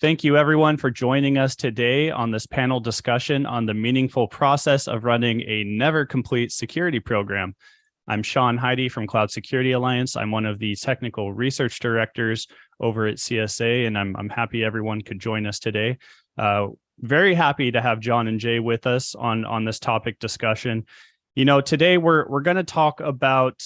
Thank you, everyone, for joining us today on this panel discussion on the meaningful process of running a never-complete security program. I'm Sean Heidi from Cloud Security Alliance. I'm one of the technical research directors over at CSA, and I'm happy everyone could join us today. Very happy to have John and Jay with us on this topic discussion. You know, today we're going to talk about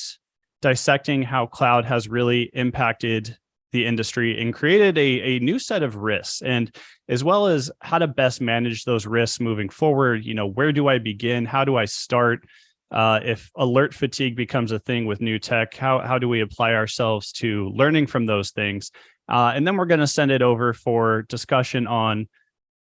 dissecting how cloud has really impacted the industry and created a new set of risks, and as well as how to best manage those risks moving forward. You know, where do I begin? How do I start? If alert fatigue becomes a thing with new tech, how do we apply ourselves to learning from those things? And then we're going to send it over for discussion on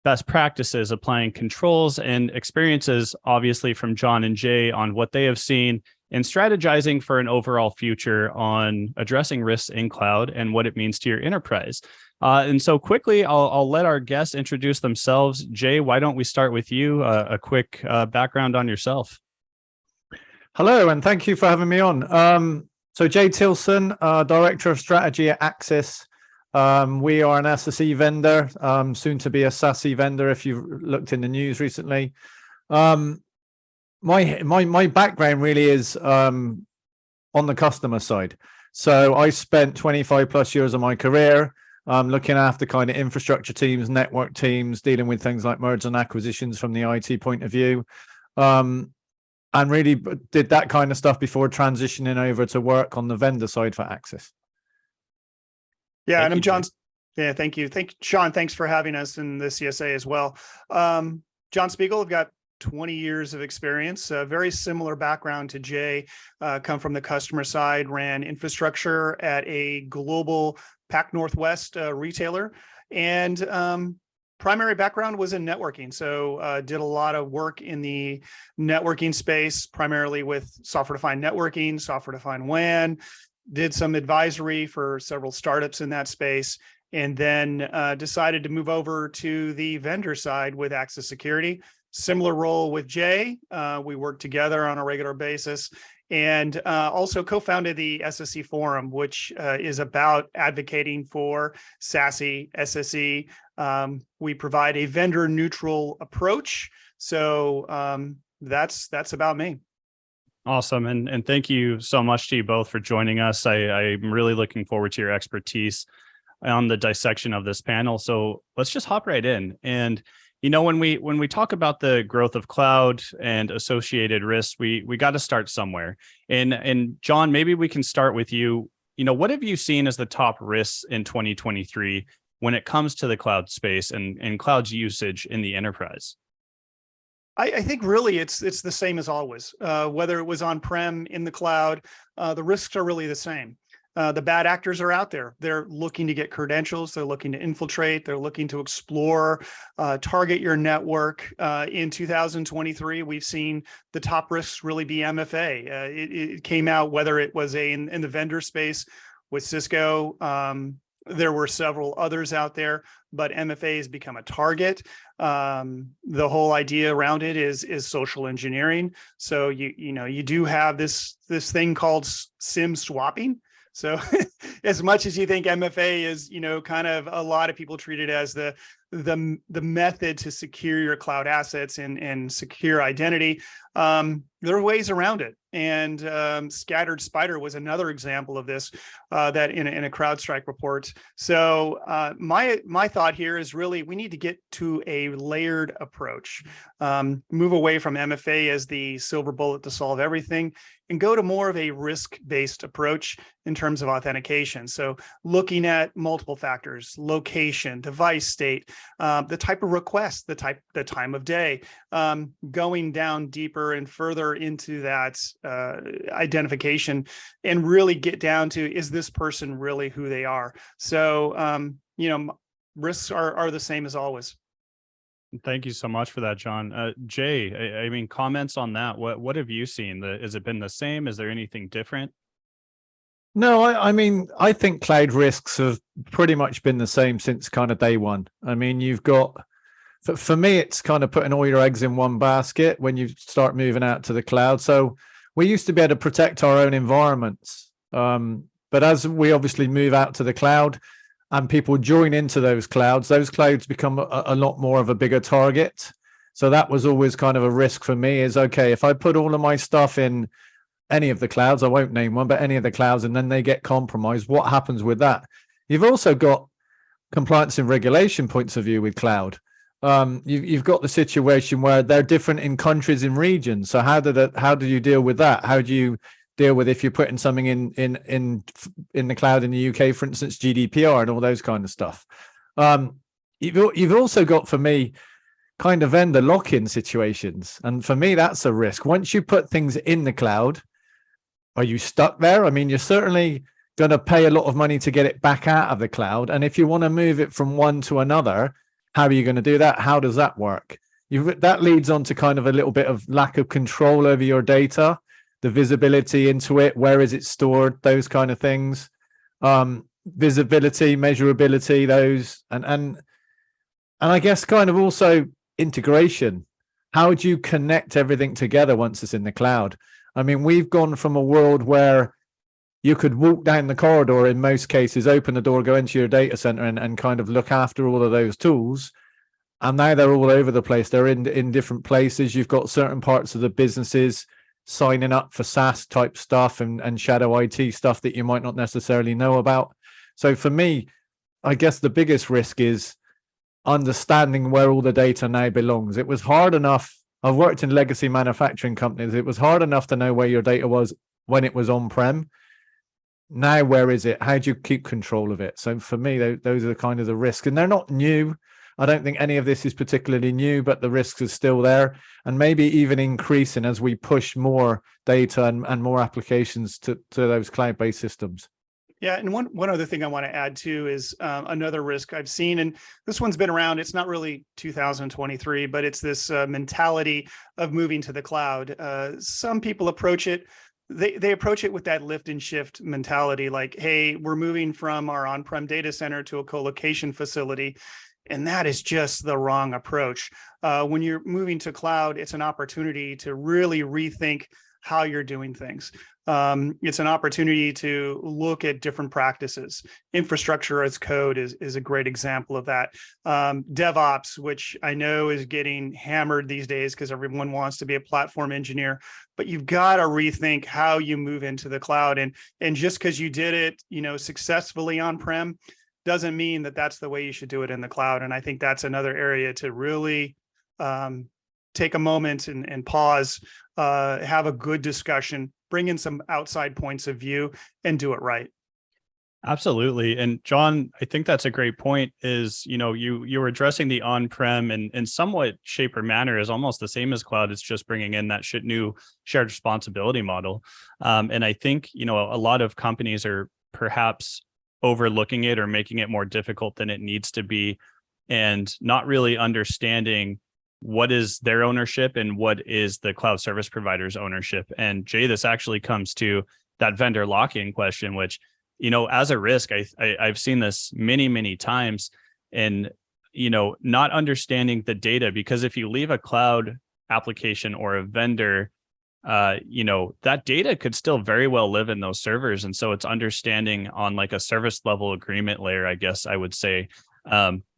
best practices, applying controls and experiences, obviously from John and Jay, on what they have seen and strategizing for an overall future on addressing risks in cloud and what it means to your enterprise. And so quickly, I'll let our guests introduce themselves. Jay, why don't we start with you? A quick background on yourself. Hello, and thank you for having me on. So Jay Tilson, Director of Strategy at Axis. We are an SSE vendor, soon to be a SASE vendor if you've looked in the news recently. My background really is on the customer side. So I spent 25 plus years of my career looking after kind of infrastructure teams, network teams, dealing with things like mergers and acquisitions from the IT point of view. And really did that kind of stuff before transitioning over to work on the vendor side for Axis. Yeah, and I'm John. Yeah, thank you. Sean, thanks for having us in the CSA as well. John Spiegel, I've got 20 years of experience, a very similar background to Jay, come from the customer side, ran infrastructure at a global Pac Northwest retailer, and primary background was in networking. So did a lot of work in the networking space, primarily with software-defined networking, software-defined WAN, did some advisory for several startups in that space, and then decided to move over to the vendor side with Axis Security. Similar role with Jay. We work together on a regular basis, and also co-founded the SSE Forum, which is about advocating for SASE, SSE. We provide a vendor neutral approach. So that's about me. Awesome. And thank you so much to you both for joining us. I'm really looking forward to your expertise on the dissection of this panel. So let's just hop right in. And, you know, when we talk about the growth of cloud and associated risks, we got to start somewhere. And John, maybe we can start with you. You know, what have you seen as the top risks in 2023 when it comes to the cloud space and cloud's usage in the enterprise? I think really it's the same as always, whether it was on-prem, in the cloud, the risks are really the same. The bad actors are out there. They're looking to get credentials. They're looking to infiltrate. They're looking to explore, target your network. In 2023, we've seen the top risks really be MFA. It came out, whether it was in the vendor space with Cisco, there were several others out there, but MFA has become a target. The whole idea around it is social engineering. So you do have this thing called SIM swapping. So as much as you think MFA is, kind of a lot of people treat it as the method to secure your cloud assets and secure identity, there are ways around it. And Scattered Spider was another example of this that in a CrowdStrike report. So my thought here is really we need to get to a layered approach, move away from MFA as the silver bullet to solve everything, and go to more of a risk-based approach in terms of authentication. So looking at multiple factors, location, device state, the type of request, the time of day, going down deeper and further into that identification, and really get down to, is this person really who they are? So, risks are the same as always. Thank you so much for that, John. Jay, I mean, comments on that. What have you seen? Has it been the same? Is there anything different? No, I mean, I think cloud risks have pretty much been the same since kind of day one. I mean, you've got, for me, it's kind of putting all your eggs in one basket when you start moving out to the cloud. So we used to be able to protect our own environments. But as we obviously move out to the cloud, and people join into those clouds become a lot more of a bigger target. So that was always kind of a risk for me, is okay, if I put all of my stuff in any of the clouds, I won't name one, but any of the clouds, and then they get compromised, what happens with that? You've also got compliance and regulation points of view with cloud. You've got the situation where they're different in countries and regions. So how do you deal with that? How do you deal with if you're putting something in the cloud in the UK, for instance, GDPR and all those kind of stuff? You've also got, for me, kind of vendor lock-in situations, and for me that's a risk. Once you put things in the cloud, are you stuck there? I mean, you're certainly going to pay a lot of money to get it back out of the cloud, and if you want to move it from one to another, how are you going to do that? How does that work? That leads on to kind of a little bit of lack of control over your data, the visibility into it, where is it stored, those kind of things, visibility, measurability, those, and I guess kind of also integration. How do you connect everything together once it's in the cloud? I mean, we've gone from a world where you could walk down the corridor in most cases, open the door, go into your data center and kind of look after all of those tools. And now they're all over the place. They're in different places. You've got certain parts of the businesses signing up for SaaS type stuff and shadow IT stuff that you might not necessarily know about. So for me, I guess the biggest risk is understanding where all the data now belongs. It was hard enough. I've worked in legacy manufacturing companies. It was hard enough to know where your data was when it was on-prem. Now, where is it? How do you keep control of it? So for me, those are kind of the risks, and they're not new. I don't think any of this is particularly new, but the risks are still there, and maybe even increasing as we push more data and more applications to those cloud-based systems. Yeah, and one other thing I want to add too is another risk I've seen, and this one's been around. It's not really 2023, but it's this mentality of moving to the cloud. Some people approach it. They approach it with that lift and shift mentality, like, hey, we're moving from our on-prem data center to a co-location facility. And that is just the wrong approach. When you're moving to cloud, it's an opportunity to really rethink how you're doing things. It's an opportunity to look at different practices. Infrastructure as code is a great example of that. DevOps, which I know is getting hammered these days because everyone wants to be a platform engineer, but you've got to rethink how you move into the cloud. And just because you did it, successfully on-prem doesn't mean that that's the way you should do it in the cloud. And I think that's another area to really take a moment and pause, have a good discussion, bring in some outside points of view, and do it right. Absolutely. And John, I think that's a great point, is, you were addressing the on-prem in somewhat shape or manner is almost the same as cloud. It's just bringing in that new shared responsibility model. And I think, a lot of companies are perhaps overlooking it or making it more difficult than it needs to be, and not really understanding what is their ownership and what is the cloud service provider's ownership. And Jay, this actually comes to that vendor lock-in question, which, as a risk, I've seen this many, many times, and, not understanding the data, because if you leave a cloud application or a vendor, that data could still very well live in those servers. And so it's understanding on like a service level agreement layer, I guess I would say,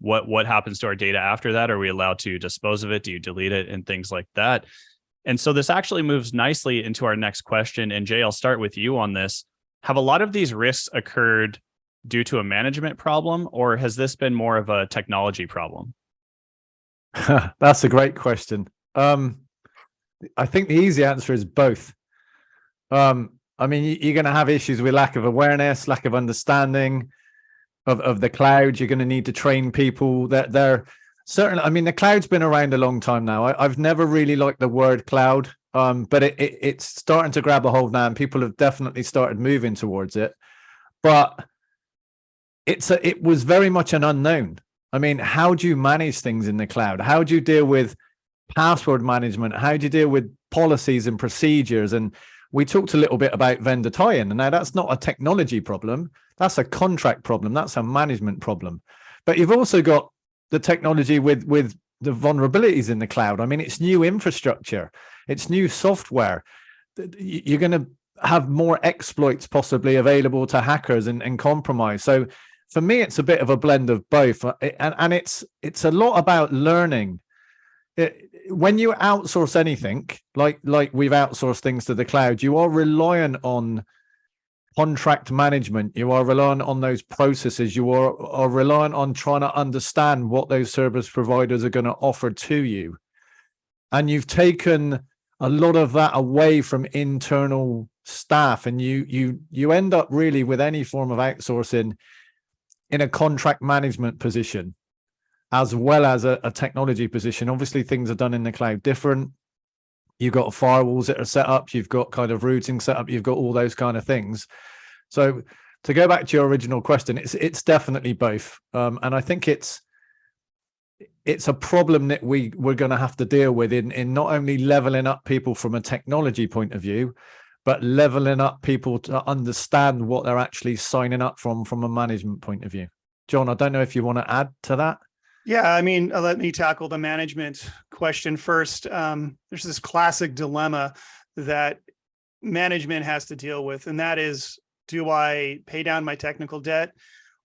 what happens to our data after that? Are we allowed to dispose of it? Do you delete it? And things like that. And so this actually moves nicely into our next question. And Jay, I'll start with you on this. Have a lot of these risks occurred due to a management problem, or has this been more of a technology problem? That's a great question. I think the easy answer is both. I mean, you're going to have issues with lack of awareness, lack of understanding of the cloud. You're going to need to train people that they're certainly, I mean, the cloud's been around a long time now. I've never really liked the word cloud, but it's starting to grab a hold now, and people have definitely started moving towards it. But it was very much an unknown. I mean, how do you manage things in the cloud? How do you deal with password management? How do you deal with policies and procedures? And we talked a little bit about vendor tie-in, and now that's not a technology problem. That's a contract problem. That's a management problem. But you've also got the technology with the vulnerabilities in the cloud. I mean, it's new infrastructure. It's new software. You're going to have more exploits possibly available to hackers and compromise. So for me, it's a bit of a blend of both, and it's a lot about learning. When you outsource anything, like we've outsourced things to the cloud, you are reliant on contract management. You are reliant on those processes. You are reliant on trying to understand what those service providers are going to offer to you. And you've taken a lot of that away from internal staff, and you end up really with any form of outsourcing in a contract management position as well as a technology position. Obviously, things are done in the cloud different. You've got firewalls that are set up, you've got kind of routing set up, you've got all those kind of things. So to go back to your original question, it's definitely both. And I think it's a problem that we're going to have to deal with in not only leveling up people from a technology point of view, but leveling up people to understand what they're actually signing up from a management point of view. John, I don't know if you want to add to that. Yeah, I mean, let me tackle the management question first. There's this classic dilemma that management has to deal with, and that is, do I pay down my technical debt,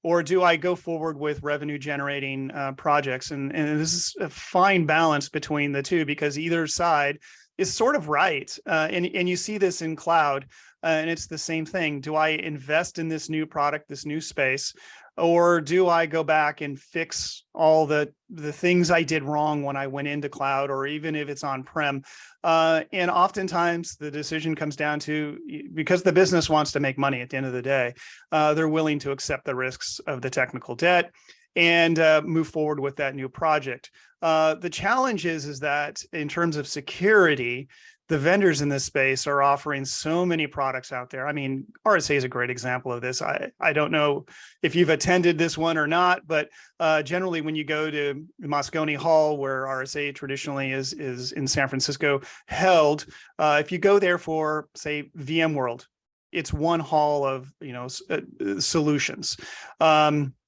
or do I go forward with revenue generating projects? And this is a fine balance between the two, because either side is sort of right. And you see this in cloud, and it's the same thing. Do I invest in this new product, this new space, or do I go back and fix all the things I did wrong when I went into cloud, or even if it's on-prem? And oftentimes the decision comes down to, because the business wants to make money at the end of the day, they're willing to accept the risks of the technical debt and move forward with that new project. The challenge is that in terms of security, the vendors in this space are offering so many products out there. I mean, RSA is a great example of this. I don't know if you've attended this one or not, but generally when you go to Moscone Hall, where RSA traditionally is in San Francisco held, if you go there for, say, VMworld, it's one hall of solutions.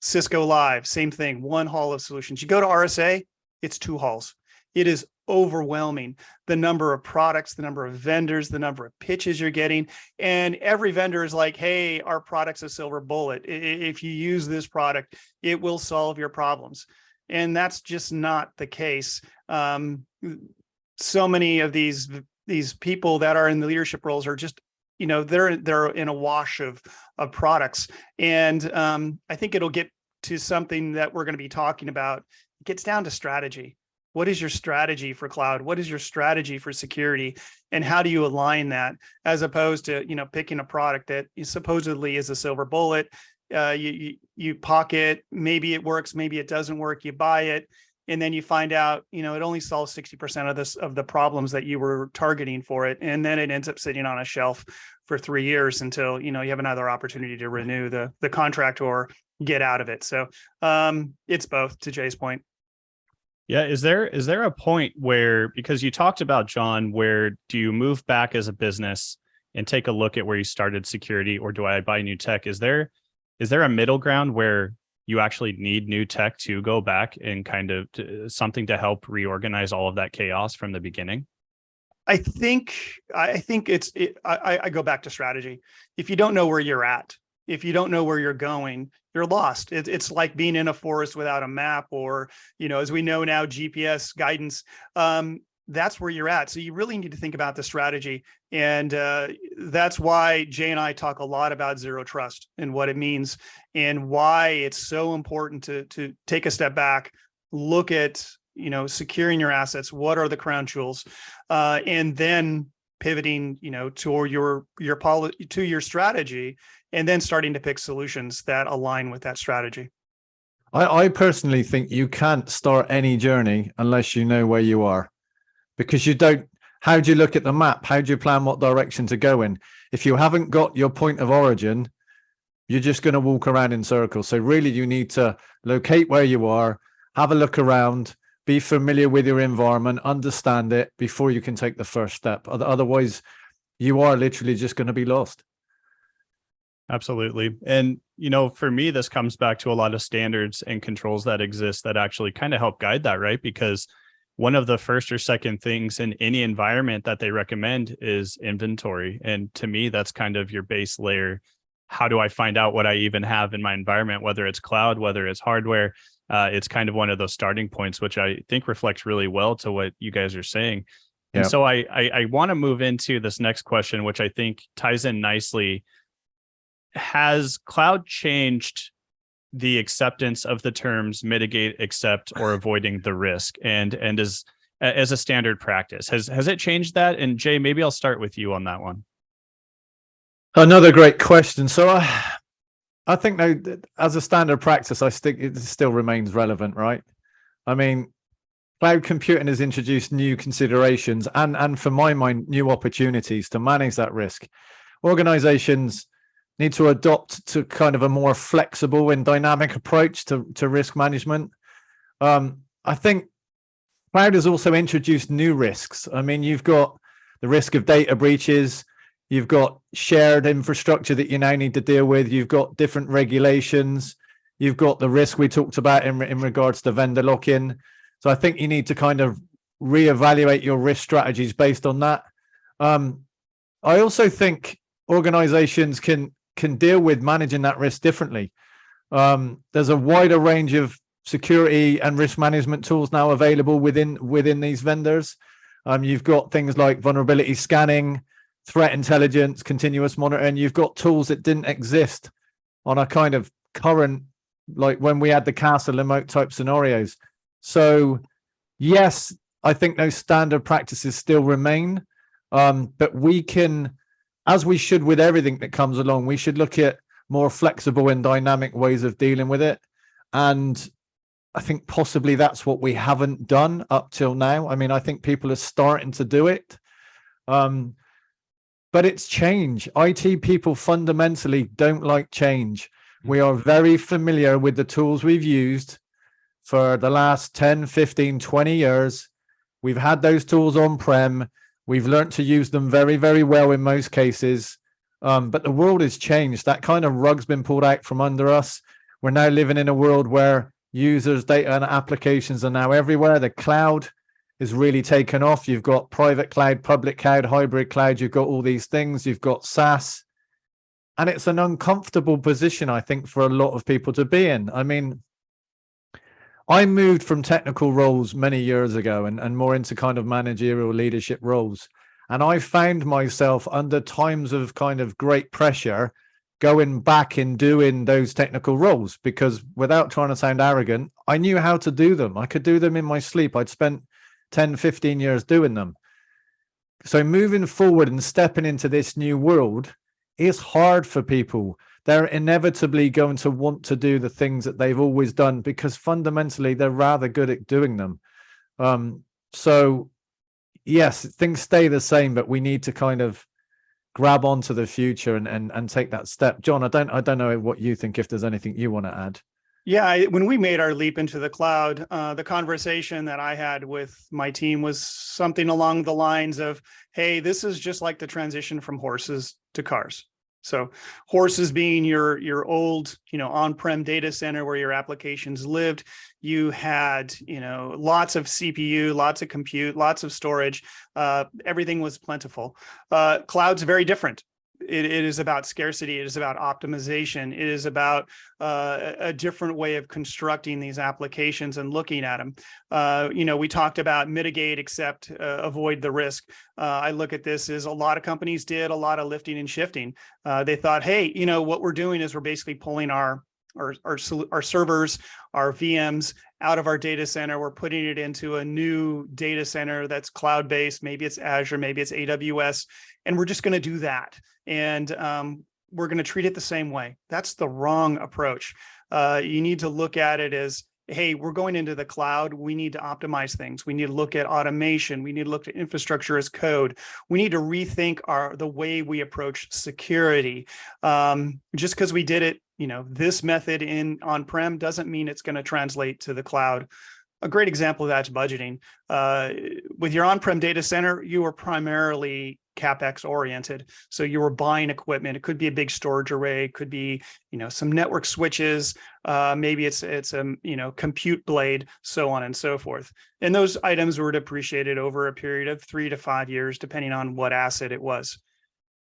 Cisco Live, same thing, one hall of solutions. You go to RSA, it's two halls. It is overwhelming, the number of products, the number of vendors, the number of pitches you're getting. And every vendor is like, hey, our product's a silver bullet. If you use this product, it will solve your problems. And that's just not the case. So many of these people that are in the leadership roles are just, they're in a wash of products. And I think it'll get to something that we're going to be talking about. It gets down to strategy. What is your strategy for cloud? What is your strategy for security? And how do you align that, as opposed to, picking a product that supposedly is a silver bullet? You pocket, maybe it works, maybe it doesn't work, you buy it, and then you find out, it only solves 60% of the problems that you were targeting for it. And then it ends up sitting on a shelf for 3 years until, you have another opportunity to renew the contract or get out of it. So it's both, to Jay's point. Yeah. Is there a point where, because you talked about, John, where do you move back as a business and take a look at where you started security, or do I buy new tech? Is there a middle ground where you actually need new tech to go back and kind of something to help reorganize all of that chaos from the beginning? I think I go back to strategy. If you don't know where you're at, if you don't know where you're going, you're lost. It's like being in a forest without a map, or, as we know now, GPS guidance. That's where you're at. So you really need to think about the strategy. And that's why Jay and I talk a lot about zero trust and what it means, and why it's so important to take a step back, look at, securing your assets. What are the crown jewels? And then pivoting, to your strategy, and then starting to pick solutions that align with that strategy. I personally think you can't start any journey unless you know where you are, because how do you look at the map? How do you plan what direction to go in? If you haven't got your point of origin, you're just going to walk around in circles. So really you need to locate where you are, have a look around, be familiar with your environment, understand it before you can take the first step. Otherwise, you are literally just going to be lost. Absolutely. And, for me, this comes back to a lot of standards and controls that exist that actually kind of help guide that, right? Because one of the first or second things in any environment that they recommend is inventory. And to me, that's kind of your base layer how do I find out what I even have in my environment, whether it's cloud, whether it's hardware? It's kind of one of those starting points, which I think reflects really well to what you guys are saying. And Yeah. so I want to move into this next question, which I think ties in nicely. Has cloud changed the acceptance of the terms mitigate, accept, or avoiding the risk, and as a standard practice? Has it changed that? And Jay, maybe I'll start with you on that one. Another great question. So I think though, as a standard practice, it still remains relevant, right? I mean, cloud computing has introduced new considerations and for my mind, new opportunities to manage that risk. Organizations need to adopt to kind of a more flexible and dynamic approach to risk management. I think cloud has also introduced new risks. I mean, you've got the risk of data breaches, you've got shared infrastructure that you now need to deal with, you've got different regulations, you've got the risk we talked about in regards to vendor lock-in. So I think you need to kind of reevaluate your risk strategies based on that. I also think organizations can deal with managing that risk differently. There's a wider range of security and risk management tools now available within these vendors. You've got things like vulnerability scanning, threat intelligence, continuous monitoring. You've got tools that didn't exist on a kind of current, like when we had the castle remote type scenarios. So yes, I think those standard practices still remain, but we can, as we should with everything that comes along, we should look at more flexible and dynamic ways of dealing with it. And I think possibly that's what we haven't done up till now. I mean, I think people are starting to do it. But it's change. IT people fundamentally don't like change. We are very familiar with the tools we've used for the last 10, 15, 20 years. We've had those tools on-prem. We've learned to use them very, very well in most cases. But the world has changed. That kind of rug's been pulled out from under us. We're now living in a world where users, data, and applications are now everywhere. The cloud is really taken off. You've got private cloud, public cloud, hybrid cloud. You've got all these things. You've got SaaS. And it's an uncomfortable position, I think, for a lot of people to be in. I mean, I moved from technical roles many years ago and more into kind of managerial leadership roles. And I found myself under times of kind of great pressure going back and doing those technical roles, because without trying to sound arrogant, I knew how to do them. I could do them in my sleep. I'd spent 10, 15 years doing them. So moving forward and stepping into this new world is hard for people. They're inevitably going to want to do the things that they've always done because fundamentally they're rather good at doing them. So yes, things stay the same, but we need to kind of grab onto the future and take that step. John, I don't know what you think, if there's anything you want to add. Yeah, when we made our leap into the cloud, the conversation that I had with my team was something along the lines of, hey, this is just like the transition from horses to cars. So horses being your old, on-prem data center where your applications lived. You had, lots of CPU, lots of compute, lots of storage. Everything was plentiful. Cloud's very different. It is about scarcity. It is about optimization. It is about a different way of constructing these applications and looking at them. We talked about mitigate, accept, avoid the risk. I look at this as a lot of companies did a lot of lifting and shifting. They thought, hey, what we're doing is we're basically pulling our servers, our VMs out of our data center. We're putting it into a new data center that's cloud-based. Maybe it's Azure, maybe it's AWS, and we're just going to do that. And we're going to treat it the same way. That's the wrong approach. You need to look at it as, hey, we're going into the cloud. We need to optimize things. We need to look at automation. We need to look at infrastructure as code. We need to rethink the way we approach security. Just because we did it, this method in on-prem doesn't mean it's going to translate to the cloud. A great example of that's budgeting. With your on-prem data center, you are primarily CapEx oriented. So you were buying equipment. It could be a big storage array. It could be, some network switches. Maybe it's a, compute blade, so on and so forth. And those items were depreciated over a period of 3 to 5 years, depending on what asset it was.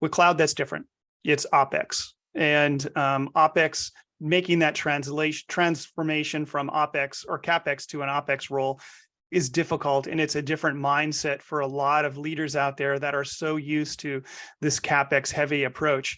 With cloud, that's different. It's OpEx. and OpEx, making that transformation from OpEx or CapEx to an OpEx role is difficult, and it's a different mindset for a lot of leaders out there that are so used to this CapEx heavy approach.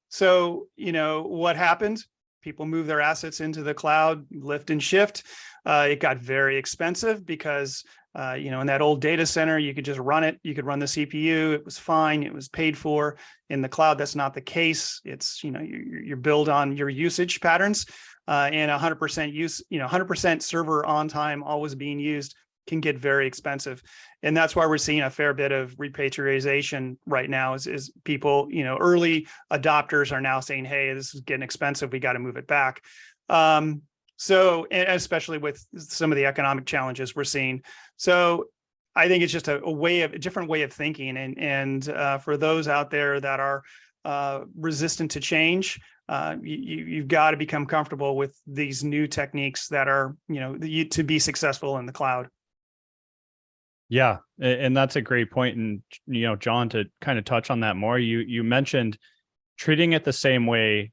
So, what happened? People move their assets into the cloud, lift and shift. It got very expensive because, in that old data center, you could just run it. You could run the CPU. It was fine. It was paid for. In the cloud, that's not the case. It's, you're built on your usage patterns. And 100% use, 100% server on time, always being used, can get very expensive. And that's why we're seeing a fair bit of repatriation right now is people, early adopters are now saying, hey, this is getting expensive. We got to move it back. So, and especially with some of the economic challenges we're seeing. So I think it's just a different way of thinking. And for those out there that are resistant to change, you've got to become comfortable with these new techniques that are, to be successful in the cloud. Yeah, and that's a great point. And, John, to kind of touch on that more, you mentioned treating it the same way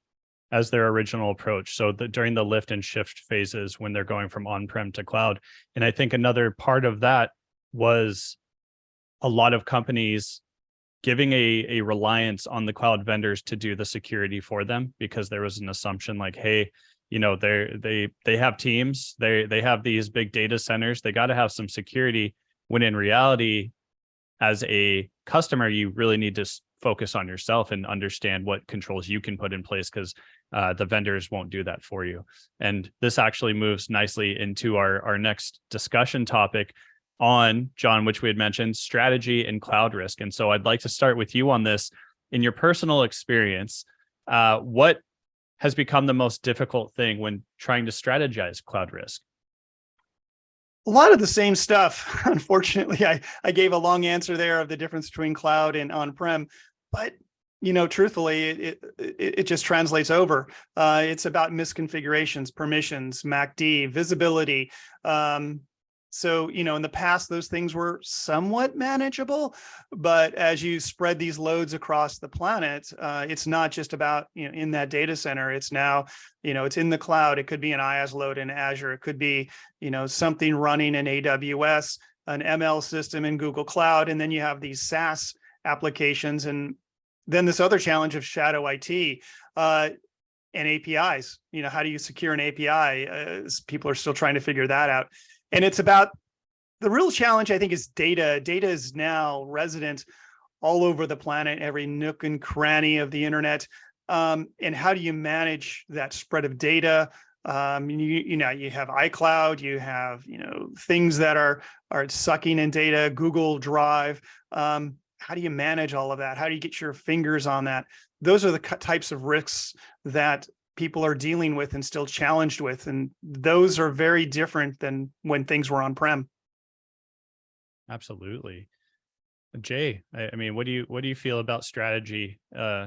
as their original approach. So during the lift and shift phases when they're going from on-prem to cloud. And I think another part of that was a lot of companies giving a reliance on the cloud vendors to do the security for them, because there was an assumption like, hey, they have teams, they have these big data centers, they got to have some security, when in reality, as a customer, you really need to focus on yourself and understand what controls you can put in place, because the vendors won't do that for you. And this actually moves nicely into our next discussion topic on, John, which we had mentioned, strategy and cloud risk. And so I'd like to start with you on this. In your personal experience, what has become the most difficult thing when trying to strategize cloud risk? A lot of the same stuff. Unfortunately, I gave a long answer there of the difference between cloud and on-prem, but truthfully, it just translates over. It's about misconfigurations, permissions, MACD, visibility. So, in the past, those things were somewhat manageable, but as you spread these loads across the planet, it's not just about, in that data center. It's now, it's in the cloud. It could be an IaaS load in Azure. It could be, something running in AWS, an ML system in Google Cloud. And then you have these SaaS applications. And then this other challenge of shadow IT, and APIs. How do you secure an API? People are still trying to figure that out. And it's about, the real challenge, I think, is data. Data is now resident all over the planet, every nook and cranny of the internet. And how do you manage that spread of data? You have iCloud, you have, things that are sucking in data, Google Drive. How do you manage all of that? How do you get your fingers on that? Those are the types of risks that people are dealing with and still challenged with. And those are very different than when things were on-prem. Absolutely. Jay, I mean, what do you feel about strategy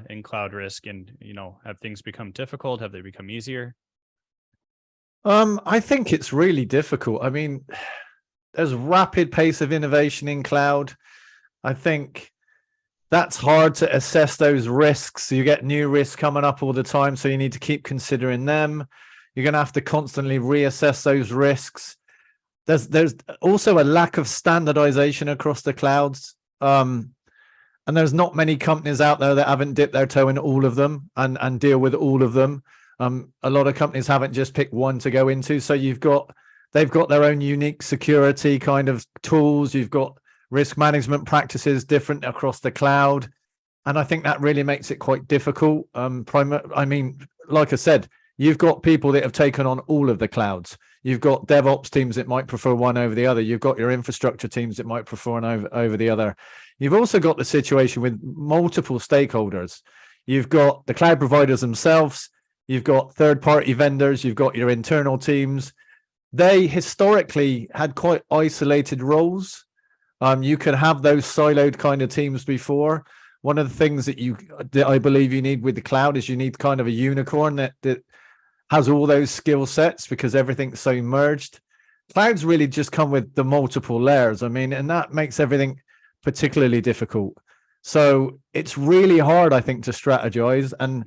in cloud risk? And, have things become difficult? Have they become easier? I think it's really difficult. I mean, there's rapid pace of innovation in cloud. I think that's hard to assess those risks. You get new risks coming up all the time, so you need to keep considering them. You're going to have to constantly reassess those risks. There's also a lack of standardization across the clouds. And there's not many companies out there that haven't dipped their toe in all of them and deal with all of them. A lot of companies haven't just picked one to go into. So they've got their own unique security kind of tools. You've got risk management practices different across the cloud. And I think that really makes it quite difficult. I mean, like I said, you've got people that have taken on all of the clouds. You've got DevOps teams that might prefer one over the other. You've got your infrastructure teams that might prefer one over the other. You've also got the situation with multiple stakeholders. You've got the cloud providers themselves. You've got third-party vendors. You've got your internal teams. They historically had quite isolated roles. You could have those siloed kind of teams before. One of the things that I believe you need with the cloud is you need kind of a unicorn that has all those skill sets, because everything's so merged. Clouds really just come with the multiple layers. I mean, and that makes everything particularly difficult. So it's really hard, I think, to strategize. And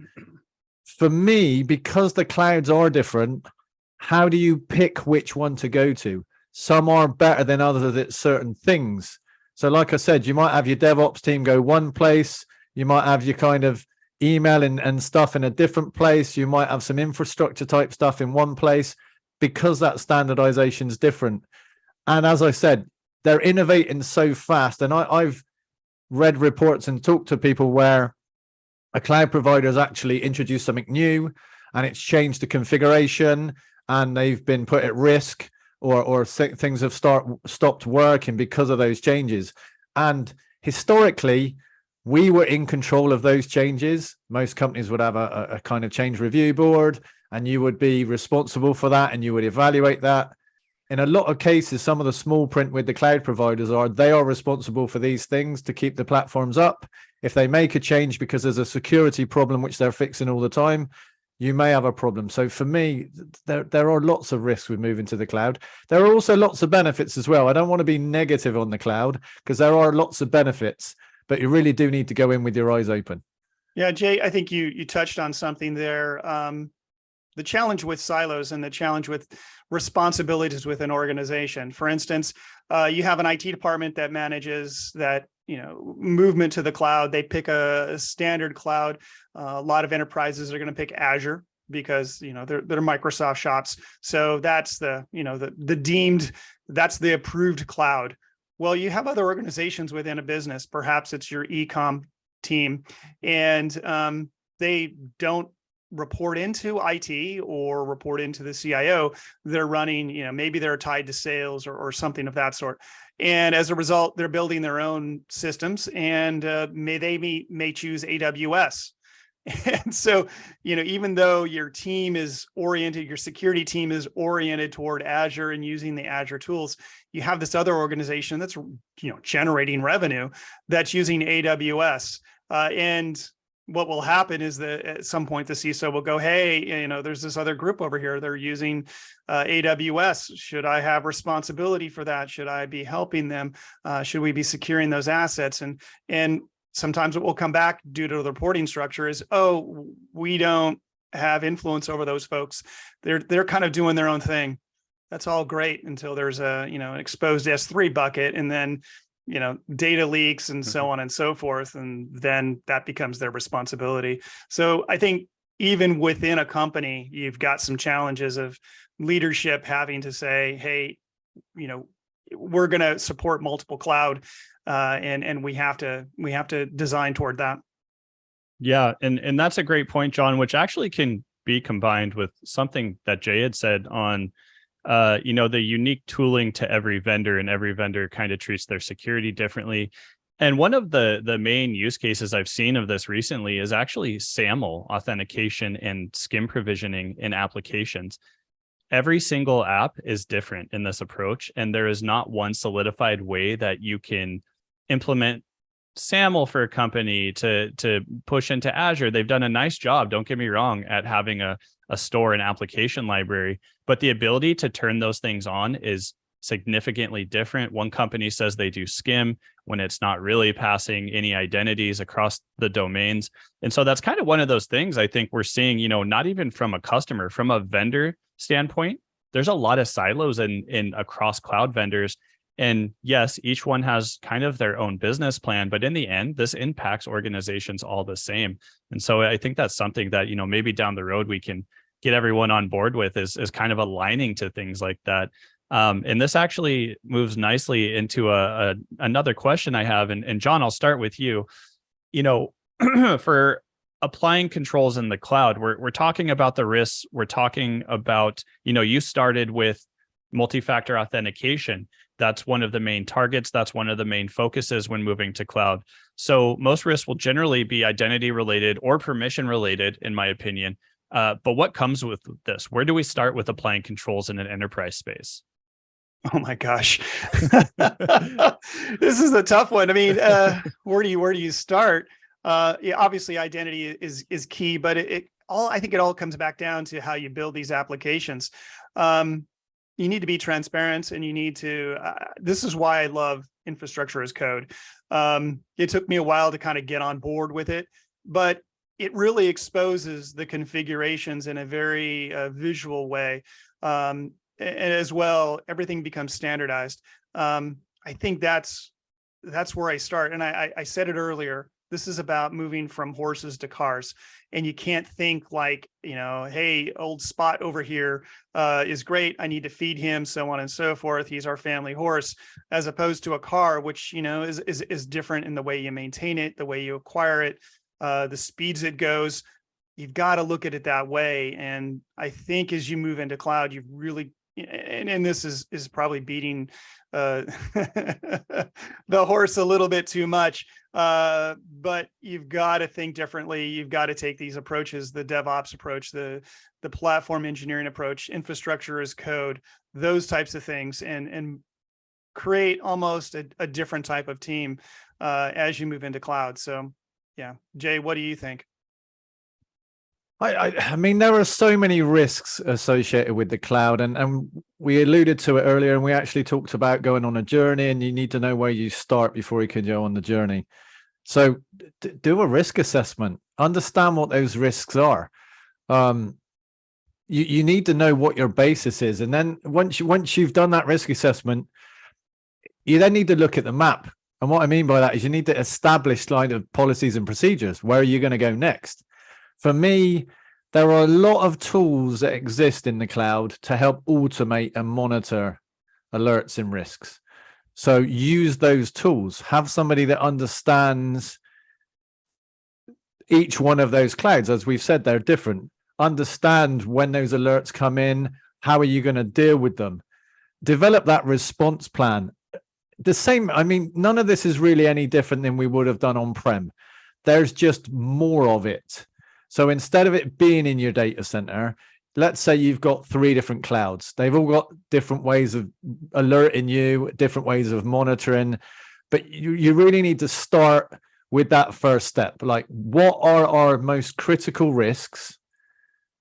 For me, because the clouds are different, how do you pick which one to go to? Some are better than others at certain things. So like I said, you might have your DevOps team go one place. You might have your kind of email and stuff in a different place. You might have some infrastructure type stuff in one place, because that standardization is different. And as I said, they're innovating so fast. And I've read reports and talked to people where a cloud provider has actually introduced something new and it's changed the configuration and they've been put at risk, or things have stopped working because of those changes. And historically, we were in control of those changes. Most companies would have a kind of change review board, and you would be responsible for that, and you would evaluate that. In a lot of cases, some of the small print with the cloud providers they are responsible for these things to keep the platforms up. If they make a change because there's a security problem, which they're fixing all the time, you may have a problem. So for me, there are lots of risks with moving to the cloud. There are also lots of benefits as well. I don't want to be negative on the cloud, because there are lots of benefits, but you really do need to go in with your eyes open. Yeah, Jay, I think you touched on something there. The challenge with silos and the challenge with responsibilities with an organization. For instance, you have an IT department that manages that, movement to the cloud. They pick a standard cloud. A lot of enterprises are going to pick Azure because, they're Microsoft shops. So that's the deemed, that's the approved cloud. Well, you have other organizations within a business. Perhaps it's your e-com team, and they don't report into IT or report into the CIO. They're running, maybe they're tied to sales or something of that sort. And as a result, they're building their own systems, and may choose AWS. And so, even though your team is oriented, your security team is oriented toward Azure and using the Azure tools, you have this other organization that's, generating revenue that's using AWS. And what will happen is that at some point the CISO will go, hey, there's this other group over here. They're using AWS. Should I have responsibility for that? Should I be helping them? Should we be securing those assets? And sometimes it will come back due to the reporting structure is, oh, we don't have influence over those folks. They're kind of doing their own thing. That's all great until there's an exposed S3 bucket, and then data leaks and so on and so forth. And then that becomes their responsibility. So I think even within a company, you've got some challenges of leadership having to say, hey, we're going to support multiple cloud, and we have to design toward that. Yeah. And that's a great point, John, which actually can be combined with something that Jay had said on the unique tooling to every vendor, and every vendor kind of treats their security differently. And one of the main use cases I've seen of this recently is actually SAML authentication and SCIM provisioning in applications. Every single app is different in this approach, and there is not one solidified way that you can implement SAML for a company to push into Azure. They've done a nice job, don't get me wrong, at having a store and application library, but the ability to turn those things on is significantly different. One company says they do SCIM when it's not really passing any identities across the domains. And so that's kind of one of those things I think we're seeing, not even from a customer, from a vendor standpoint, there's a lot of silos in across cloud vendors. And yes, each one has kind of their own business plan, but in the end, this impacts organizations all the same. And so I think that's something that, maybe down the road we can get everyone on board with, is kind of aligning to things like that. And this actually moves nicely into another question I have. And John, I'll start with you. For applying controls in the cloud, we're talking about the risks. We're talking about, you started with multi-factor authentication. That's one of the main targets. That's one of the main focuses when moving to cloud. So most risks will generally be identity related or permission related, in my opinion. But what comes with this? Where do we start with applying controls in an enterprise space? Oh my gosh. This is a tough one. I mean, where do you start? Yeah, obviously identity is key, but I think it all comes back down to how you build these applications. You need to be transparent, and you need to, this is why I love infrastructure as code. It took me a while to kind of get on board with it, but it really exposes the configurations in a very visual way. And as well, everything becomes standardized. I think that's where I start. And I said it earlier, this is about moving from horses to cars. And you can't think like, hey, old Spot over here is great. I need to feed him, so on and so forth. He's our family horse, as opposed to a car, which, is different in the way you maintain it, the way you acquire it, the speeds it goes. You've got to look at it that way. And I think as you move into cloud, you've really, and this is probably beating the horse a little bit too much, but you've got to think differently. You've got to take these approaches, the DevOps approach, the platform engineering approach, infrastructure as code, those types of things, and create almost a different type of team as you move into cloud. So yeah, Jay, what do you think? I mean, there are so many risks associated with the cloud, and we alluded to it earlier, and we actually talked about going on a journey, and you need to know where you start before you can go on the journey. So do a risk assessment, understand what those risks are. You need to know what your basis is, and then once you've done that risk assessment, you then need to look at the map. And what I mean by that is you need to establish line of policies and procedures. Where are you going to go next? For me, there are a lot of tools that exist in the cloud to help automate and monitor alerts and risks. So use those tools. Have somebody that understands each one of those clouds. As we've said, they're different. Understand when those alerts come in. How are you going to deal with them? Develop that response plan. The same, I mean, none of this is really any different than we would have done on-prem. There's just more of it. So instead of it being in your data center, let's say you've got 3 different clouds. They've all got different ways of alerting you, different ways of monitoring, but you really need to start with that first step. Like, what are our most critical risks?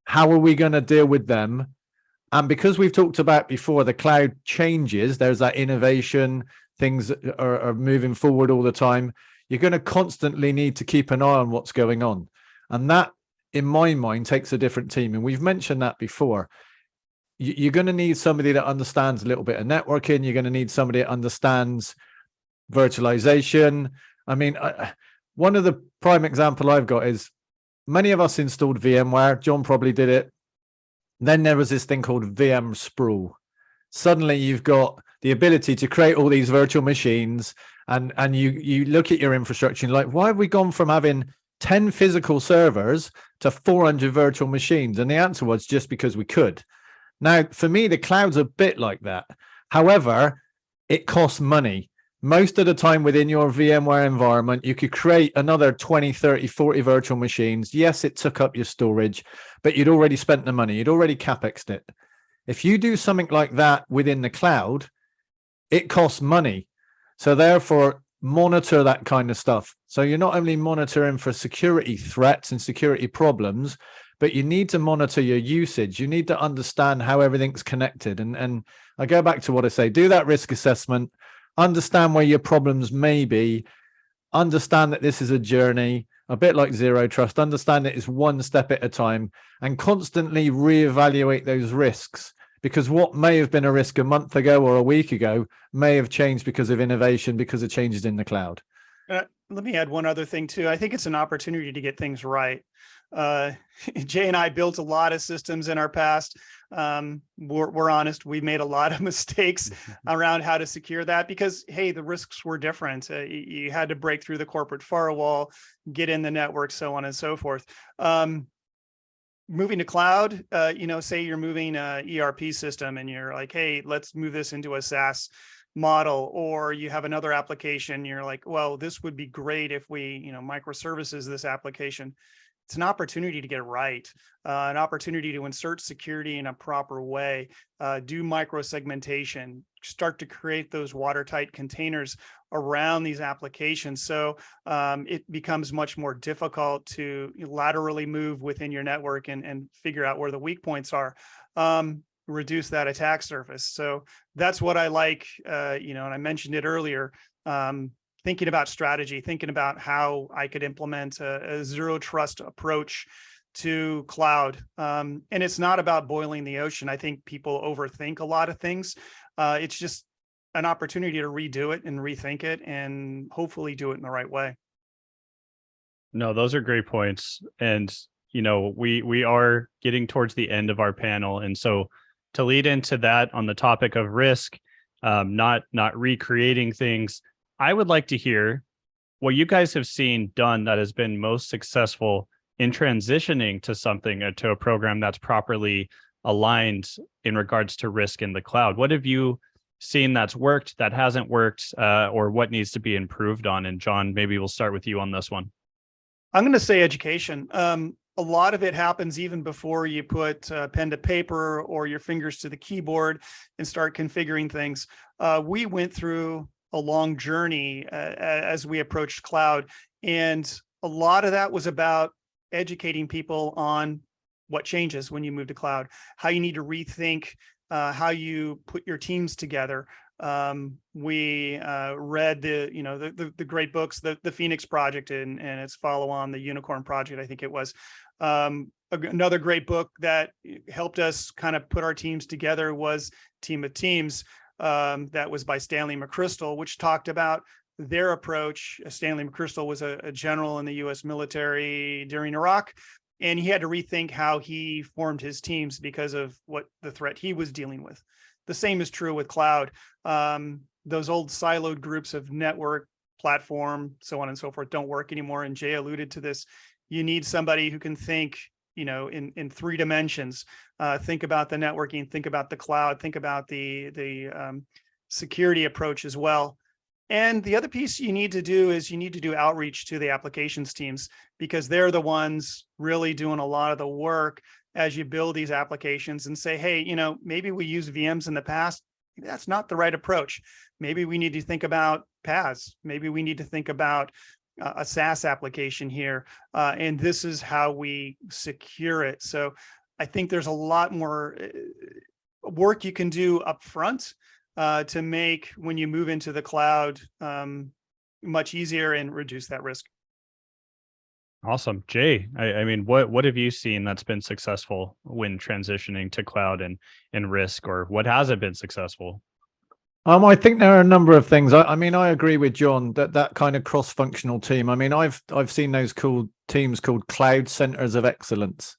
How are we going to deal with them? And because we've talked about before, the cloud changes, there's that innovation, things are moving forward all the time. You're going to constantly need to keep an eye on what's going on. And that, in my mind, takes a different team. And we've mentioned that before. You're going to need somebody that understands a little bit of networking. You're going to need somebody that understands virtualization. I mean, one of the prime example I've got is many of us installed VMware. John probably did it. Then there was this thing called VM sprawl. Suddenly you've got the ability to create all these virtual machines, and you look at your infrastructure and you're like, why have we gone from having 10 physical servers to 400 virtual machines? And the answer was just because we could. Now, for me, the cloud's a bit like that. However, it costs money. Most of the time within your VMware environment, you could create another 20, 30, 40 virtual machines. Yes, it took up your storage, but you'd already spent the money. You'd already CapExed it. If you do something like that within the cloud, it costs money. So therefore, monitor that kind of stuff. So you're not only monitoring for security threats and security problems, but you need to monitor your usage. You need to understand how everything's connected. And I go back to what I say, do that risk assessment, understand where your problems may be, understand that this is a journey, a bit like zero trust, understand it is one step at a time, and constantly reevaluate those risks. Because what may have been a risk a month ago or a week ago may have changed because of innovation, because of changes in the cloud. Let me add one other thing too. I think it's an opportunity to get things right. Jay and I built a lot of systems in our past. We're honest, we made a lot of mistakes around how to secure that because, hey, the risks were different. You had to break through the corporate firewall, get in the network, so on and so forth. Moving to cloud, say you're moving an ERP system and you're like, hey, let's move this into a SaaS model, or you have another application. You're like, well, this would be great if we, microservices this application. It's an opportunity to get it right, an opportunity to insert security in a proper way, do micro-segmentation, start to create those watertight containers around these applications. So it becomes much more difficult to laterally move within your network and figure out where the weak points are, reduce that attack surface. So that's what I like, and I mentioned it earlier. thinking about strategy, thinking about how I could implement a zero trust approach to cloud. And it's not about boiling the ocean. I think people overthink a lot of things. It's just an opportunity to redo it and rethink it and hopefully do it in the right way. No, those are great points. And, we are getting towards the end of our panel. And so to lead into that on the topic of risk, not recreating things, I would like to hear what you guys have seen done that has been most successful in transitioning to something, to a program that's properly aligned in regards to risk in the cloud. What have you seen that's worked, that hasn't worked, or what needs to be improved on? And John, maybe we'll start with you on this one. I'm going to say education. A lot of it happens even before you put pen to paper or your fingers to the keyboard and start configuring things. We went through a long journey as we approached cloud, and a lot of that was about educating people on what changes when you move to cloud, how you need to rethink how you put your teams together. We read the great books, the Phoenix Project and its follow on, the Unicorn Project, I think it was. Another great book that helped us kind of put our teams together was Team of Teams. That was by Stanley McChrystal, which talked about their approach. Stanley McChrystal was a general in the U.S. military during Iraq, and he had to rethink how he formed his teams because of what the threat he was dealing with. The same is true with cloud. Those old siloed groups of network, platform, so on and so forth don't work anymore. And Jay alluded to this. You need somebody who can think, in three dimensions. Think about the networking, think about the cloud, think about the security approach as well. And the other piece you need to do is you need to do outreach to the applications teams, because they're the ones really doing a lot of the work as you build these applications, and say, hey, maybe we used VMs in the past. That's not the right approach. Maybe we need to think about PaaS. Maybe we need to think about a SaaS application here. And this is how we secure it. So I think there's a lot more work you can do up front to make when you move into the cloud much easier and reduce that risk. Awesome. Jay, I mean, what have you seen that's been successful when transitioning to cloud and risk, or what hasn't been successful? I think there are a number of things. I mean, I agree with John that kind of cross-functional team. I mean, I've seen those cool teams called cloud centers of excellence,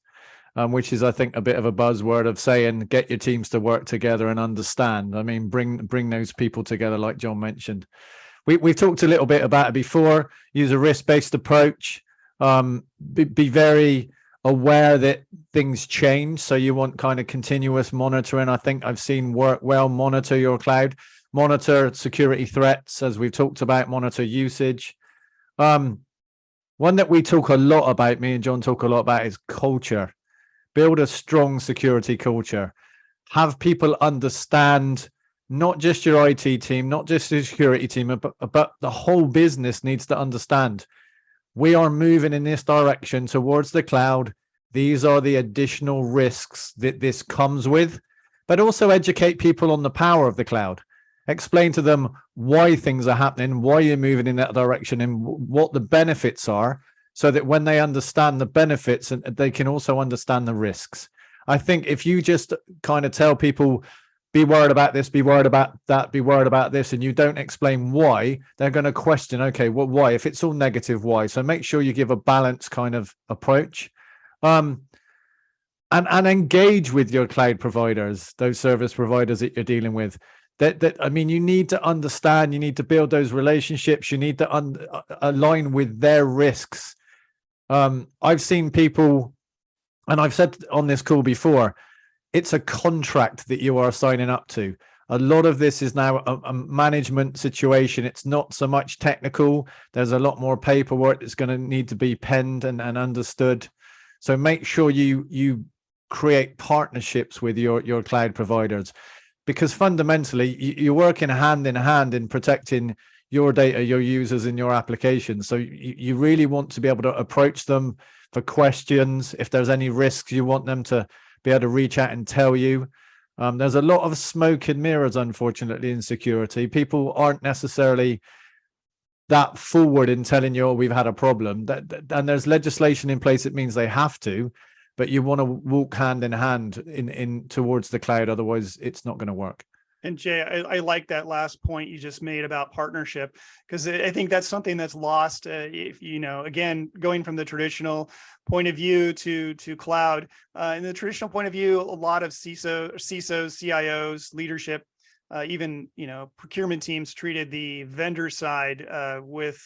which is, I think, a bit of a buzzword of saying get your teams to work together and understand. I mean, bring those people together, like John mentioned. We've talked a little bit about it before. Use a risk-based approach. Be very aware that things change, so you want kind of continuous monitoring. I think I've seen work well. Monitor your cloud, monitor security threats, as we've talked about, monitor usage. One that we talk a lot about, me and John talk a lot about, is culture. Build a strong security culture. Have people understand, not just your IT team, not just the security team, but the whole business needs to understand. We are moving in this direction towards the cloud. These are the additional risks that this comes with, but also educate people on the power of the cloud. Explain to them why things are happening, why you're moving in that direction, and what the benefits are, so that when they understand the benefits, and they can also understand the risks. I think if you just kind of tell people, be worried about this, be worried about that, be worried about this, and you don't explain why, they're going to question, okay, well, why? If it's all negative, why? So make sure you give a balanced kind of approach. And engage with your cloud providers, those service providers that you're dealing with. I mean, you need to understand, you need to build those relationships, you need to align with their risks. I've seen people, and I've said on this call before, it's a contract that you are signing up to. A lot of this is now a management situation. It's not so much technical. There's a lot more paperwork that's going to need to be penned and understood. So make sure you create partnerships with your cloud providers, because fundamentally you're working hand in hand in protecting your data, your users, and your applications. So you really want to be able to approach them for questions. If there's any risks, you want them to be able to reach out and tell you. There's a lot of smoke and mirrors, unfortunately, in security. People aren't necessarily that forward in telling you, oh, we've had a problem. And there's legislation in place that means they have to, but you want to walk hand in hand in towards the cloud. Otherwise, it's not going to work. And Jay, I like that last point you just made about partnership, because I think that's something that's lost. If you know, again, going from the traditional point of view to cloud, in the traditional point of view, a lot of CISOs, CIOs, leadership, even procurement teams treated the vendor side with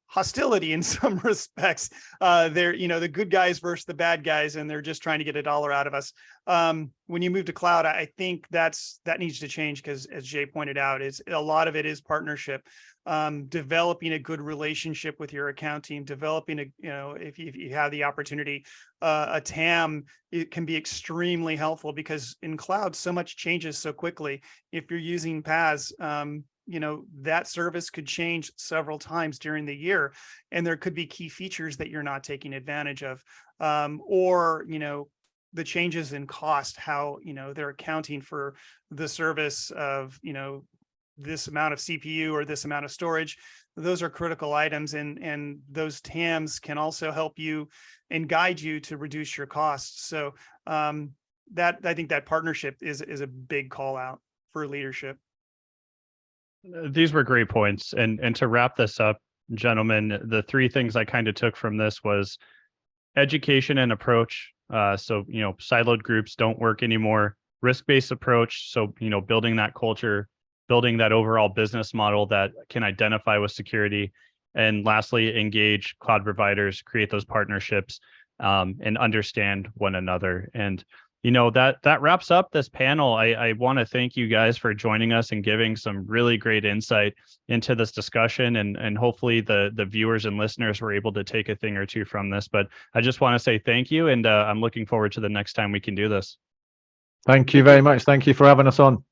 hostility in some respects. They're, the good guys versus the bad guys, and they're just trying to get a dollar out of us. When you move to cloud, I think that needs to change, because as Jay pointed out, is a lot of it is partnership, developing a good relationship with your account team, developing if you have the opportunity, a TAM, it can be extremely helpful, because in cloud, so much changes so quickly. If you're using PaaS, that service could change several times during the year, and there could be key features that you're not taking advantage of, or the changes in cost, how they're accounting for the service of this amount of CPU or this amount of storage. Those are critical items, and those TAMs can also help you and guide you to reduce your costs. So that, I think that partnership is a big call out for leadership. These were great points. And to wrap this up, gentlemen, the three things I kind of took from this was education and approach. So, siloed groups don't work anymore. Risk-based approach. So, building that culture, building that overall business model that can identify with security. And lastly, engage cloud providers, create those partnerships, and understand one another. And that wraps up this panel. I want to thank you guys for joining us and giving some really great insight into this discussion, and hopefully the viewers and listeners were able to take a thing or two from this. But I just want to say thank you, and I'm looking forward to the next time we can do this. Thank you very much. Thank you for having us on.